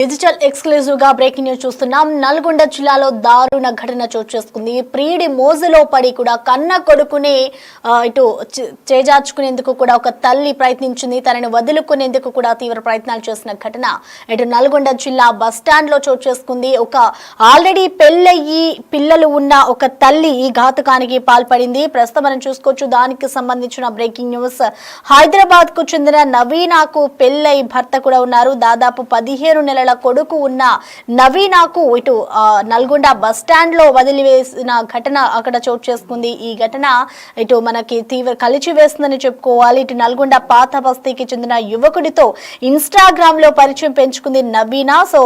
Digital exclusive గా breaking news చూస్తున్నాం. నల్గొండ జిల్లాలో దారుణ ఘటన చోటు చేసుకుంది. ప్రీడి మోజులో పడి కూడా కన్న కొడుకుని ఇటు చేజార్చుకునేందుకు కూడా ఒక తల్లి ప్రయత్నించింది. తనని వదులుకునేందుకు కూడా తీవ్ర ప్రయత్నాలు చేసిన ఘటన ఇటు నల్గొండ జిల్లా బస్టాండ్ లో చోటు చేసుకుంది. ఒక ఆల్రెడీ పెళ్ళయ్యి పిల్లలు ఉన్న ఒక తల్లి ఈ ఘాతుకానికి పాల్పడింది. ప్రస్తుతం మనం చూసుకోవచ్చు. దానికి సంబంధించిన బ్రేకింగ్ న్యూస్. హైదరాబాద్ కు చెందిన నవీనాకు పెళ్ళై భర్త కూడా ఉన్నారు. దాదాపు 15 నెలల కొడుకు ఉన్న నవీనాకు ఇటు నల్గొండ బస్టాండ్ లో వదిలివేసిన ఘటన అక్కడ చోటు చేసుకుంది. ఈ ఘటన ఇటు మనకి తీవ్ర కలిచివేస్తుందని చెప్పుకోవాలి. ఇటు నల్గొండ పాత బస్తీకి చెందిన యువకుడితో ఇన్స్టాగ్రామ్ లో పరిచయం పెంచుకుంది నవీన. సో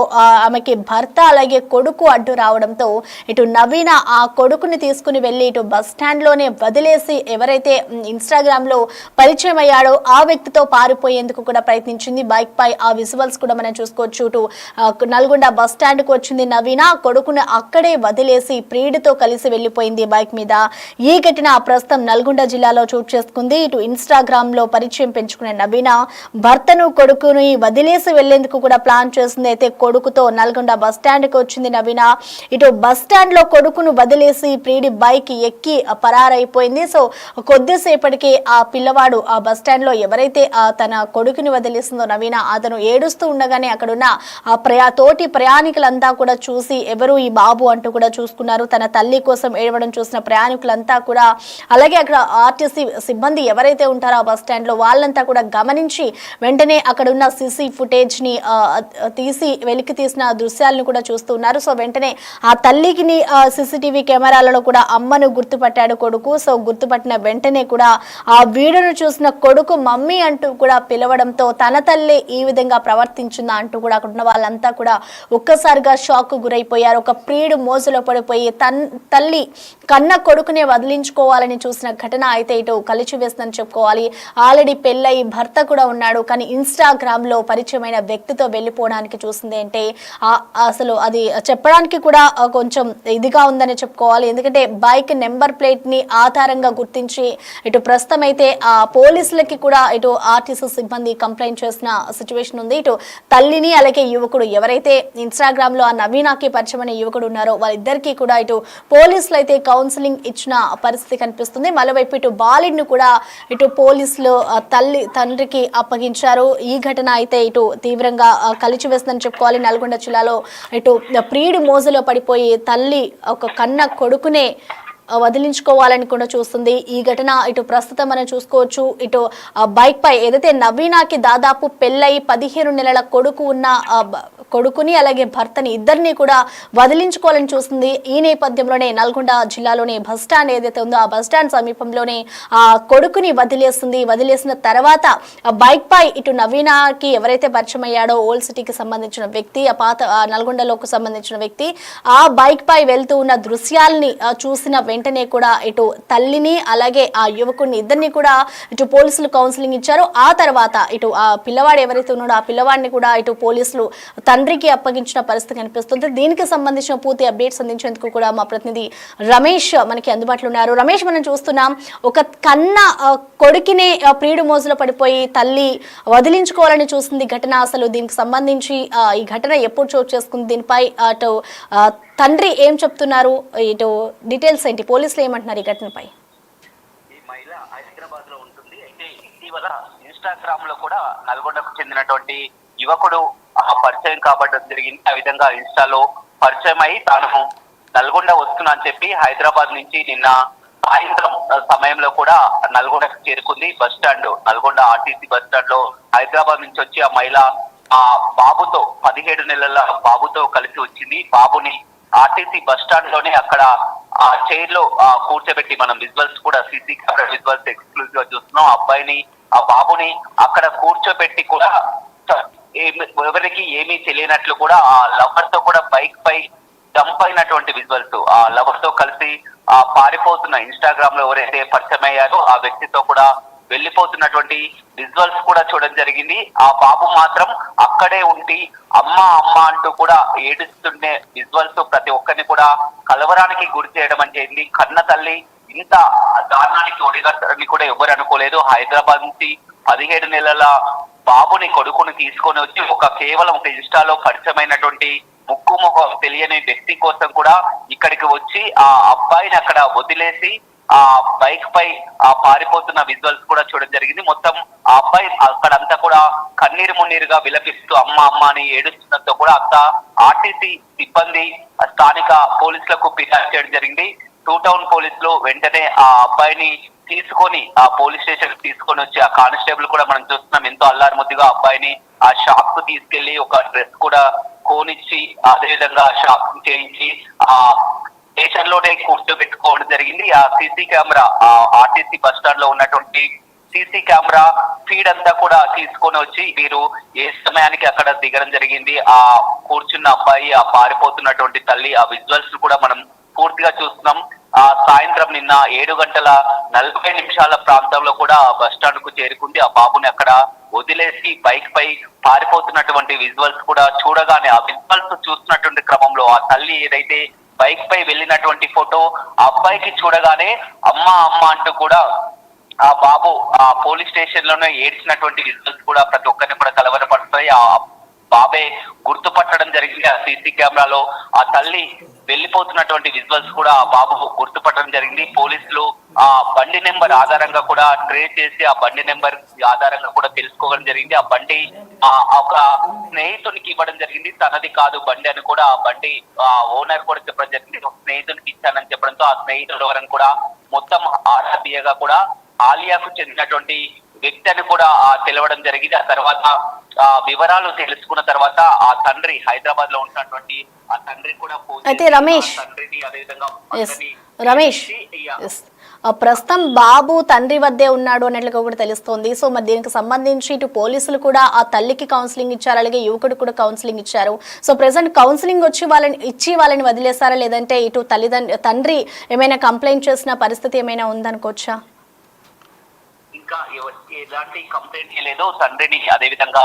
ఆమెకి భర్త అలాగే కొడుకు అడ్డు రావడంతో ఇటు నవీన ఆ కొడుకుని తీసుకుని వెళ్లి ఇటు బస్టాండ్ లోనే వదిలేసి ఎవరైతే ఇన్స్టాగ్రామ్ లో పరిచయం అయ్యాడో ఆ వ్యక్తితో పారిపోయేందుకు కూడా ప్రయత్నించింది. బైక్ పై ఆ విజువల్స్ కూడా మనం చూసుకోవచ్చు. ఇటు నల్గొండ బస్ స్టాండ్ కు వచ్చింది నవీన. కొడుకును అక్కడే వదిలేసి ప్రియుడితో కలిసి వెళ్లిపోయింది బైక్ మీద. ఈ ఘటన ప్రస్తుతం నల్గొండ జిల్లాలో చోటు చేసుకుంది. ఇటు ఇన్స్టాగ్రామ్ లో పరిచయం పెంచుకునే నవీన భర్తను కొడుకుని వదిలేసి వెళ్లేందుకు కూడా ప్లాన్ చేసింది. అయితే కొడుకుతో నల్గొండ బస్ స్టాండ్ కు వచ్చింది నవీన. ఇటు బస్ స్టాండ్ లో కొడుకును వదిలేసి ప్రియుడి బైక్ ఎక్కి పరారైపోయింది. సో కొద్దిసేపటికి ఆ పిల్లవాడు ఆ బస్ స్టాండ్ లో ఎవరైతే తన కొడుకుని వదిలేసిందో నవీన అతను ఏడుస్తూ ఉండగానే అక్కడున్న తోటి ప్రయాణికులంతా కూడా చూసి ఎవరు ఈ బాబు అంటూ కూడా చూసుకున్నారు. తన తల్లి కోసం ఏడవడం చూసిన ప్రయాణికులంతా కూడా అలాగే అక్కడ ఆర్టీసీ సిబ్బంది ఎవరైతే ఉంటారో ఆ బస్ స్టాండ్ లో వాళ్ళంతా కూడా గమనించి వెంటనే అక్కడ ఉన్న సీసీ ఫుటేజ్ ని తీసి వెలికి తీసిన దృశ్యాలను కూడా చూస్తున్నారు. సో వెంటనే ఆ తల్లికి సీసీటీవీ కెమెరాలలో కూడా అమ్మను గుర్తుపట్టాడు కొడుకు. సో గుర్తుపట్టిన వెంటనే కూడా ఆ వీడియోను చూసిన కొడుకు మమ్మీ అంటూ కూడా పిలవడంతో తన తల్లి ఈ విధంగా ప్రవర్తించిందా అంటూ కూడా అక్కడ ఉన్న వాళ్ళంతా కూడా ఒక్కసారిగా షాక్ గురైపోయారు. ఒక ప్రియుడు మోజులో పడిపోయి తల్లి కన్న కొడుకునే వదిలించుకోవాలని చూసిన ఘటన అయితే ఇటు కలిచివేస్తుందని చెప్పుకోవాలి. ఆల్రెడీ పెళ్ళయి భర్త కూడా ఉన్నాడు. కానీ ఇన్స్టాగ్రామ్ లో పరిచయమైన వ్యక్తితో వెళ్ళిపోవడానికి చూసింది అంటే అసలు అది చెప్పడానికి కూడా కొంచెం ఇదిగా ఉందని చెప్పుకోవాలి. ఎందుకంటే బైక్ నెంబర్ ప్లేట్ ని ఆధారంగా గుర్తించి ఇటు ప్రస్తుతం అయితే ఆ పోలీసులకి కూడా ఇటు ఆర్టీసీ సిబ్బంది కంప్లైంట్ చేసిన సిచ్యువేషన్ ఉంది. ఇటు తల్లిని అలాగే యువకుడు ఎవరైతే ఇన్స్టాగ్రామ్ లో ఆ నవీనాకి పరిచయం అనే యువకుడు ఉన్నారో వాళ్ళిద్దరికీ కూడా ఇటు పోలీసులు అయితే కౌన్సిలింగ్ ఇచ్చిన పరిస్థితి కనిపిస్తుంది. మరోవైపు ఇటు బాలిడ్ను కూడా ఇటు పోలీసులు తండ్రికి అప్పగించారు. ఈ ఘటన అయితే ఇటు తీవ్రంగా కలిచివేస్తుందని చెప్పుకోవాలి. నల్గొండ జిల్లాలో ఇటు ప్రియుడి మోజులో పడిపోయి తల్లి ఒక కన్న కొడుకునే వదిలించుకోవాలని కూడా చూస్తుంది. ఈ ఘటన ఇటు ప్రస్తుతం మనం చూసుకోవచ్చు. ఇటు బైక్ పై ఏదైతే నవీనాకి దాదాపు పెళ్ళై 15 నెలల కొడుకు ఉన్న కొడుకుని అలాగే భర్తని ఇద్దరిని కూడా వదిలించుకోవాలని చూస్తుంది. ఈ నేపథ్యంలోనే నల్గొండ జిల్లాలోని బస్ స్టాండ్ ఏదైతే ఉందో ఆ బస్ స్టాండ్ సమీపంలోనే ఆ కొడుకుని వదిలేసిన తర్వాత బైక్ పై ఇటు నవీనాకి ఎవరైతే పరిచయం అయ్యాడో ఓల్డ్ సిటీకి సంబంధించిన వ్యక్తి, ఆ పాత నల్గొండలోకి సంబంధించిన వ్యక్తి ఆ బైక్ పై వెళ్తూ ఉన్న దృశ్యాల్ని చూసిన వెంటనే కూడా ఇటు తల్లిని అలాగే ఆ యువకుడిని ఇద్దరిని కూడా ఇటు పోలీసులు కౌన్సిలింగ్ ఇచ్చారు. ఆ తర్వాత ఇటు ఆ పిల్లవాడు ఎవరైతే ఉన్నాడో ఆ పిల్లవాడిని కూడా ఇటు పోలీసులు తండ్రికి అప్పగించిన పరిస్థితి కనిపిస్తుంది. దీనికి సంబంధించిన పూర్తి అప్డేట్స్ అందించేందుకు కూడా మా ప్రతినిధి రమేష్ మనకి అందుబాటులో ఉన్నారు. రమేష్, మనం చూస్తున్నాం ఒక కన్న కొడుకునే ప్రియుడు మోజులో పడిపోయి తల్లి వదిలించుకోవాలని చూస్తుంది ఘటన. అసలు దీనికి సంబంధించి ఈ ఘటన ఎప్పుడు చోటు చేసుకుంది, దీనిపై అటు తండ్రి ఏం చెప్తున్నారు, ఇటు డీటెయిల్స్ ఏంటి, పోలీసులు ఏమంటున్నారు ఈ ఘటనపై? ఈ మహిళ హైదరాబాద్ లో ఉంటుంది. అయితే ఇటీవల ఇన్స్టాగ్రామ్ లో కూడా నల్గొండకు చెందినటువంటి యువకుడు పరిచయం కాబట్టడం జరిగింది. ఆ విధంగా ఇన్స్టాలో పరిచయం అయి తాను నల్గొండ వస్తున్నా అని చెప్పి హైదరాబాద్ నుంచి నిన్న సాయంత్రం సమయంలో కూడా నల్గొండకు చేరుకుంది. Bus stand Nalgonda RTC bus stand లో హైదరాబాద్ నుంచి వచ్చి ఆ మహిళ ఆ బాబుతో 17 నెలల బాబుతో కలిసి వచ్చింది. బాబుని ఆర్టీసీ బస్ స్టాండ్ లోనే అక్కడ ఆ చైర్ లో కూర్చోబెట్టి మనం విజువల్స్ కూడా సీసీ కెమెరా విజువల్స్ ఎక్స్క్లూజివ్ గా చూస్తున్నాం. అబ్బాయిని ఆ బాబుని అక్కడ కూర్చోబెట్టి కూడా ఎవరికి ఏమీ తెలియనట్లు కూడా ఆ లవర్ తో కూడా బైక్ పై జంప్ అయినటువంటి విజువల్స్, ఆ లవర్ తో కలిసి ఆ పారిపోతున్న ఇన్స్టాగ్రామ్ లో ఎవరైతే పరిచయం అయ్యారో ఆ వ్యక్తితో కూడా వెళ్లిపోతున్నటువంటి విజువల్స్ కూడా చూడడం జరిగింది. ఆ బాబు మాత్రం అక్కడే ఉండి అమ్మ అమ్మ అంటూ కూడా ఏడుస్తుండే విజువల్స్ ప్రతి ఒక్కరిని కూడా కలవరానికి గురి చేయడం జరిగింది. కన్న తల్లి ఇంత దారుణానికి ఒడిగట్టని కూడా ఎవరు అనుకోలేదు. హైదరాబాద్ నుంచి 17 నెలల బాబుని కొడుకుని తీసుకొని వచ్చి కేవలం ఒక ఇన్స్టాలో పరిచయమైనటువంటి ముక్కు ముఖం తెలియని వ్యక్తి కోసం కూడా ఇక్కడికి వచ్చి ఆ అబ్బాయిని అక్కడ వదిలేసి ఆ బైక్ పై పారిపోతున్న విజువల్స్ కూడా చూడడం జరిగింది. మొత్తం ఆ అబ్బాయి అక్కడంతా కూడా కన్నీరు మున్నీరుగా విలపిస్తూ అమ్మ అమ్మ అని ఏడుస్తున్నంతో కూడా అంతా ఆర్టీసీ సిబ్బంది స్థానిక పోలీసులకు ఫిర్యాదు చేయడం జరిగింది. టూ టౌన్ పోలీసులు వెంటనే ఆ అబ్బాయిని తీసుకొని ఆ పోలీస్ స్టేషన్ తీసుకొని వచ్చి ఆ కానిస్టేబుల్ కూడా మనం చూస్తున్నాం ఎంతో అల్లారు ముద్దుగా అబ్బాయిని ఆ షాప్ కు తీసుకెళ్లి ఒక డ్రెస్ కూడా కోనిచ్చి అదేవిధంగా షాప్ చేయించి ఆ స్టేషన్ లోనే కూర్చోబెట్టుకోవడం జరిగింది. ఆ CC camera RTC bus stand లో ఉన్నటువంటి సీసీ కెమెరా ఫీడ్ అంతా కూడా తీసుకొని వచ్చి వీరు ఏ సమయానికి అక్కడ దిగడం జరిగింది, ఆ కూర్చున్న అబ్బాయి, ఆ పారిపోతున్నటువంటి తల్లి, ఆ విజువల్స్ కూడా మనం పూర్తిగా చూస్తున్నాం. ఆ సాయంత్రం నిన్న 7:40 ప్రాంతంలో కూడా బస్ స్టాండ్ కు చేరుకుంది. ఆ బాబుని అక్కడ వదిలేసి బైక్ పై పారిపోతున్నటువంటి విజువల్స్ కూడా చూడగానే ఆ విజువల్స్ చూస్తున్నటువంటి క్రమంలో ఆ తల్లి ఏదైతే బైక్ పై వెళ్ళినటువంటి ఫోటో ఆ అబ్బాయికి చూడగానే అమ్మ అమ్మ అంటూ కూడా ఆ బాబు ఆ పోలీస్ స్టేషన్ లోనే ఏడ్చినటువంటి విజువల్స్ కూడా ప్రతి ఒక్కరిని కూడా కలవరపడుతాయి. ఆ బాబే గుర్తుపట్టడం జరిగింది. ఆ సీసీ కెమెరాలో ఆ తల్లి వెళ్లిపోతున్నటువంటి విజువల్స్ కూడా ఆ బాబు గుర్తుపట్టడం జరిగింది. పోలీసులు ఆ బండి నెంబర్ ఆధారంగా కూడా ట్రేస్ చేసి ఆ బండి నెంబర్ ఆధారంగా కూడా తెలుసుకోవడం జరిగింది. ఆ బండి ఒక స్నేహితునికి ఇవ్వడం జరిగింది, తనది కాదు బండి అని కూడా ఆ బండి ఓనర్ కూడా చెప్పడం జరిగింది. స్నేహితునికి ఇచ్చానని చెప్పడంతో ఆ స్నేహితుడు ఎవరని కూడా మొత్తం ఆర్ఆర్బిఐగా కూడా ఆలియాకు చెందినటువంటి వ్యక్తి అని కూడా తెలవడం జరిగింది. ఆ తర్వాత వివరాలు తెలుసుకున్న తర్వాత ఆ తండ్రి హైదరాబాద్ లో ఉన్నటువంటి ఆ తండ్రి కూడా అయితే రమేష్ ప్రస్తుతం బాబు తండ్రి వద్దే ఉన్నాడు అన్నట్లుగా కూడా తెలుస్తోంది. సో మరి దీనికి సంబంధించి ఇటు పోలీసులు కూడా ఆ తల్లికి కౌన్సిలింగ్ ఇచ్చారు, అలాగే యువకుడు కూడా కౌన్సిలింగ్ ఇచ్చారు. సో ప్రెసెంట్ కౌన్సిలింగ్ వచ్చి వాళ్ళని వదిలేసారా, లేదంటే ఇటు తండ్రి ఏమైనా కంప్లైంట్ చేసిన పరిస్థితి ఏమైనా ఉందనుకోవచ్చా? ఇంకా ఎలాంటి కంప్లైంట్ లేదు. తండ్రిని అదేవిధంగా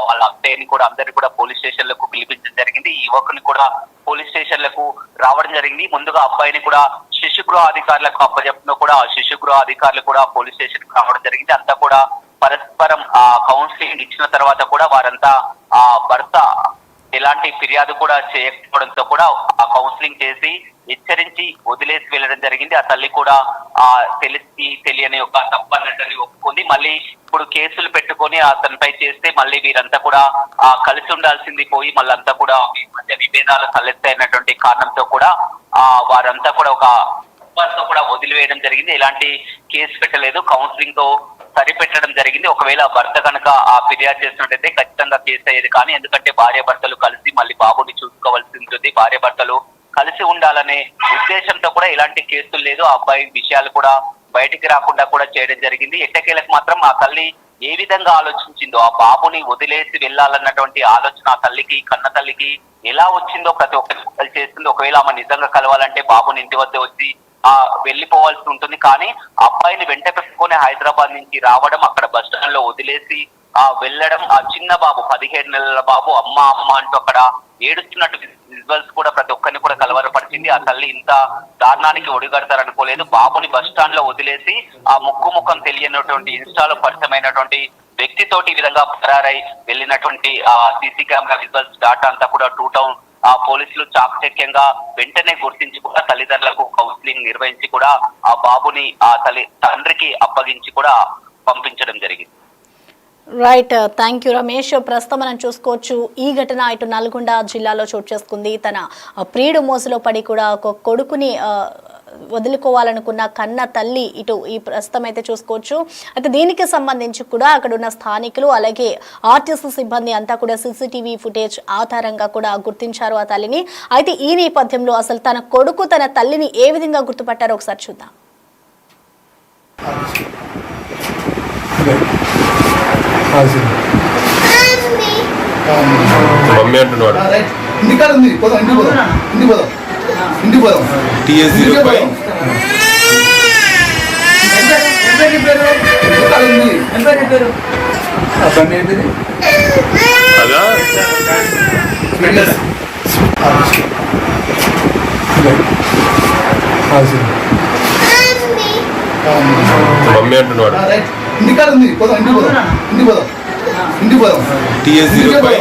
వాళ్ళ అత్తయ్యని కూడా అందరినీ కూడా పోలీస్ స్టేషన్లకు పిలిపించడం జరిగింది. ఈ యువకుని కూడా పోలీస్ స్టేషన్లకు రావడం జరిగింది. ముందుగా అబ్బాయిని కూడా శిశు గృహ అధికారులకు అప్పచెప్పిన కూడా శిశు గృహ అధికారులు కూడా పోలీస్ స్టేషన్ కు రావడం జరిగింది. అంతా కూడా పరస్పరం కౌన్సిలింగ్ ఇచ్చిన తర్వాత కూడా వారంతా భర్త ఎలాంటి ఫిర్యాదు కూడా చేయకపోవడంతో కూడా ఆ కౌన్సిలింగ్ చేసి హెచ్చరించి వదిలేసి వెళ్ళడం జరిగింది. ఆ తల్లి కూడా తెలియని ఒక తప్పన్నట్టు ఒప్పుకుంది. మళ్ళీ ఇప్పుడు కేసులు పెట్టుకొని అతనిపై చేస్తే మళ్ళీ వీరంతా కూడా కలిసి ఉండాల్సింది పోయి మళ్ళంతా కూడా మధ్య విభేదాలు తలెత్తాయినటువంటి కారణంతో కూడా వారంతా కూడా ఒక కూడా వదిలివేయడం జరిగింది. ఎలాంటి కేసు పెట్టలేదు, కౌన్సిలింగ్ తో సరిపెట్టడం జరిగింది. ఒకవేళ భర్త కనుక ఆ ఫిర్యాదు చేసినట్టయితే ఖచ్చితంగా కేసు అయ్యేది. కానీ ఎందుకంటే భార్య భర్తలు కలిసి మళ్ళీ బాబుని చూసుకోవాల్సి ఉంటుంది, భార్య భర్తలు కలిసి ఉండాలనే ఉద్దేశంతో కూడా ఎలాంటి కేసులు లేదు. ఆ అబ్బాయి విషయాలు కూడా బయటికి రాకుండా కూడా చేయడం జరిగింది. ఎట్టకేలకు మాత్రం ఆ తల్లి ఏ విధంగా ఆలోచించిందో, ఆ బాబుని వదిలేసి వెళ్ళాలన్నటువంటి ఆలోచన ఆ తల్లికి, కన్న తల్లికి ఎలా వచ్చిందో ప్రతి ఒక్కరు చేస్తుంది. ఒకవేళ ఆమె నిజంగా కలవాలంటే బాబుని ఇంటి వద్ద వచ్చి వెళ్లిపోవాల్సి ఉంటుంది. కానీ అబ్బాయిని వెంట పెట్టుకుని హైదరాబాద్ నుంచి రావడం, అక్కడ బస్ స్టాండ్ లో వదిలేసి వెళ్ళడం, ఆ చిన్న బాబు 17 నెలల బాబు అమ్మ అమ్మ అంటూ అక్కడ ఏడుస్తున్నట్టు విజువల్స్ కూడా ప్రతి ఒక్కరిని కూడా కలవరపరిచింది. ఆ తల్లి ఇంత దారుణానికి ఒడిగడతారనుకోలేదు. బాబుని బస్ స్టాండ్ లో వదిలేసి ఆ ముఖం తెలియనటువంటి ఇన్స్టాలో పరిచయమైనటువంటి వ్యక్తితోటి ఈ విధంగా పరారై వెళ్ళినటువంటి సీసీ కెమెరా విజువల్స్ డాటా అంతా కూడా టూ టౌన్ పోలీసులు చాకచక్యంగా వెంటనే గుర్తించి కూడా తల్లిదండ్రులకు కౌన్సిలింగ్ నిర్వహించి కూడా ఆ బాబుని ఆ తండ్రికి అప్పగించి కూడా పంపించడం జరిగింది. Right, thank you Ramesh. ప్రస్తుతం మనం చూసుకోవచ్చు ఈ ఘటన ఇటు నల్గొండ జిల్లాలో చోటు చేసుకుంది. తన ప్రియుడు మోసలో పడి కూడా ఒక కొడుకుని వదులుకోవాలనుకున్న కన్న తల్లి ఇటు ఈ ప్రస్తుతం అయితే చూసుకోవచ్చు. అయితే దీనికి సంబంధించి కూడా అక్కడ ఉన్న స్థానికులు అలాగే ఆర్టీసీ సిబ్బంది అంతా కూడా సీసీటీవీ ఫుటేజ్ ఆధారంగా కూడా గుర్తించారు ఆ తల్లిని. అయితే ఈ నేపథ్యంలో అసలు తన కొడుకు తన తల్లిని ఏ విధంగా గుర్తుపట్టారో ఒకసారి చూద్దాం. మమ్మీ అంటున్నాడు. మమ్మీ అంటున్నాడు. ఇంటికాడ ఉంది, ఇంటికి పోదాం. ఇంటికి పోదాం. TS05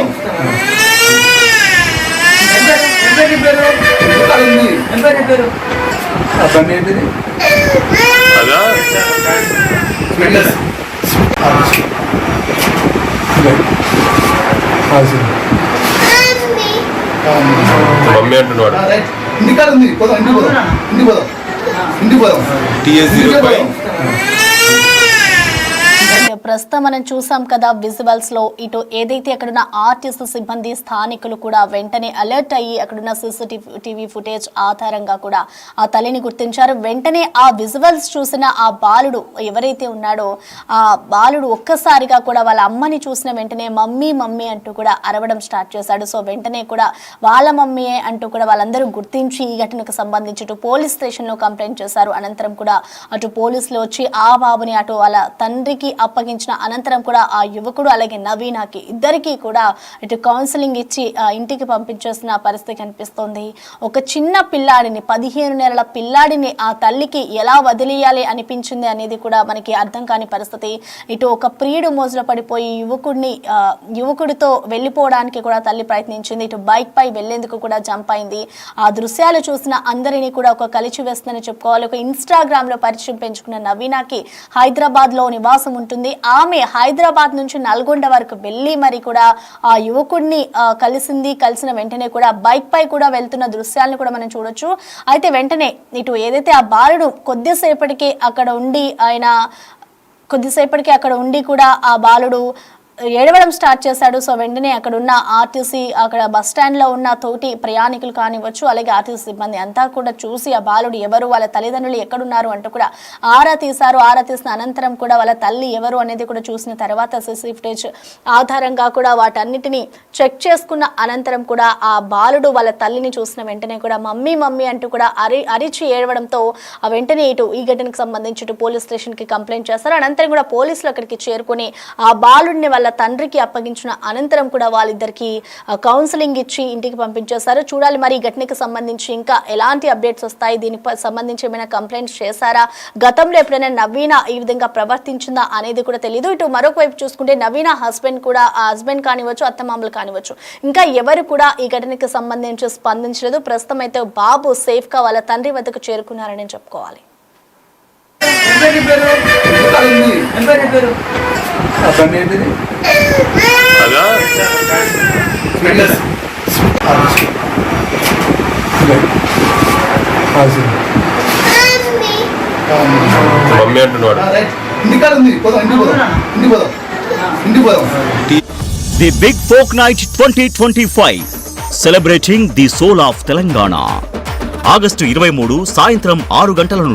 అదా మమ్మీ అంటున్నాడు. ఇంటికాడ ఉంది, పోదాం. ఇంటికి పోదాం. ఇంటికి పోదాం. ఇంటికి పోదాం. TS05 ప్రస్తుతం మనం చూసాం కదా విజువల్స్ లో ఇటు ఏదైతే అక్కడున్న ఆర్టిస్ట్ సిబ్బంది స్థానికులు కూడా వెంటనే అలర్ట్ అయ్యి అక్కడున్న CCTV ఫుటేజ్ ఆధారంగా కూడా ఆ తల్లిని గుర్తించారు. వెంటనే ఆ విజువల్స్ చూసిన ఆ బాలుడు ఎవరైతే ఉన్నాడో ఆ బాలుడు ఒక్కసారిగా కూడా వాళ్ళ అమ్మని చూసిన వెంటనే మమ్మీ మమ్మీ అంటూ కూడా అరవడం స్టార్ట్ చేశాడు. సో వెంటనే కూడా వాళ్ళ మమ్మీయే అంటూ కూడా వాళ్ళందరూ గుర్తించి ఈ ఘటనకు సంబంధించి ఇటు పోలీస్ స్టేషన్ లో కంప్లైంట్ చేశారు. అనంతరం కూడా అటు పోలీసులు వచ్చి ఆ బాబుని అటు వాళ్ళ తండ్రికి అప్పగించిన అనంతరం కూడా ఆ యువకుడు అలాగే నవీనాకి ఇద్దరికి కూడా ఇటు కౌన్సిలింగ్ ఇచ్చి ఇంటికి పంపించేసిన పరిస్థితి కనిపిస్తోంది. ఒక చిన్న పిల్లాడిని 15 నెలల పిల్లాడిని ఆ తల్లికి ఎలా వదిలేయాలి అనిపించింది అనేది కూడా మనకి అర్థం కాని పరిస్థితి. ఇటు ఒక ప్రియుడు మోజులో పడిపోయి యువకుడితో వెళ్ళిపోవడానికి కూడా తల్లి ప్రయత్నించింది. ఇటు బైక్ పై వెళ్లేందుకు కూడా జంప్ అయింది. ఆ దృశ్యాలు చూసిన అందరినీ కూడా ఒక కలిచి వేస్తుందని చెప్పుకోవాలి. ఒక ఇన్స్టాగ్రామ్ లో పరిచయం పెంచుకున్న నవీనాకి హైదరాబాద్ లో నివాసం ఉంటుంది. ఆమె హైదరాబాద్ నుంచి నల్గొండ వరకు వెళ్ళి మరి కూడా ఆ యువకుడిని కలిసిన వెంటనే కూడా బైక్ పై కూడా వెళ్తున్న దృశ్యాలను కూడా మనం చూడొచ్చు. అయితే వెంటనే ఇటు ఏదైతే ఆ బాలుడు కొద్దిసేపటికి అక్కడ ఉండి కూడా ఆ బాలుడు ఏడవడం స్టార్ట్ చేశాడు. సో వెంటనే అక్కడ ఉన్న ఆర్టీసీ అక్కడ బస్ స్టాండ్ లో ఉన్న తోటి ప్రయాణికులు కానివ్వచ్చు అలాగే ఆర్టీసీ సిబ్బంది అంతా కూడా చూసి ఆ బాలుడు ఎవరు వాళ్ళ తల్లిదండ్రులు ఎక్కడున్నారు అంటూ కూడా ఆరా తీశారు. ఆరా తీసిన అనంతరం కూడా వాళ్ళ తల్లి ఎవరు అనేది కూడా చూసిన తర్వాత CCTV ఫుటేజ్ ఆధారంగా కూడా వాటన్నిటిని చెక్ చేసుకున్న అనంతరం కూడా ఆ బాలుడు వాళ్ళ తల్లిని చూసిన వెంటనే కూడా మమ్మీ మమ్మీ అంటూ కూడా అరిచి ఏడవడంతో ఆ వెంటనే ఇటు ఈ ఘటనకు సంబంధించి ఇటు పోలీస్ స్టేషన్ కి కంప్లైంట్ చేశారు. అనంతరం కూడా పోలీసులు అక్కడికి చేరుకుని ఆ బాలుడిని వాళ్ళ తండ్రికి అప్పగించిన అనంతరం కూడా వాళ్ళిద్దరికి కౌన్సిలింగ్ ఇచ్చి ఇంటికి పంపించేశారు. చూడాలి మరి ఈ ఘటనకు సంబంధించి ఇంకా ఎలాంటి అప్డేట్స్ వస్తాయి, దీనికి సంబంధించి ఏమైనా కంప్లైంట్స్ చేశారా, గతంలో ఎప్పుడైనా నవీన ఈ విధంగా ప్రవర్తించిందా అనేది కూడా తెలియదు. ఇటు మరొక వైపు చూసుకుంటే నవీన హస్బెండ్ కానివచ్చు అత్తమామలు కానివచ్చు ఇంకా ఎవరు కూడా ఈ ఘటనకు సంబంధించి స్పందించలేదు. ప్రస్తుతం అయితే బాబు సేఫ్ గా వాళ్ళ తండ్రి వద్దకు చేరుకున్నారని చెప్పుకోవాలి. అదా మమ్మీ అంటున్నాడు. ఇంటికాడ ఉంది, పోదాం. ఇంటికి పోదాం. ఇంటికి పోదాం. ఇంటికి పోదాం. The Big Folk Night 2025 celebrating the soul of Telangana. August 23 సాయంత్రం 6 గంటల నుండి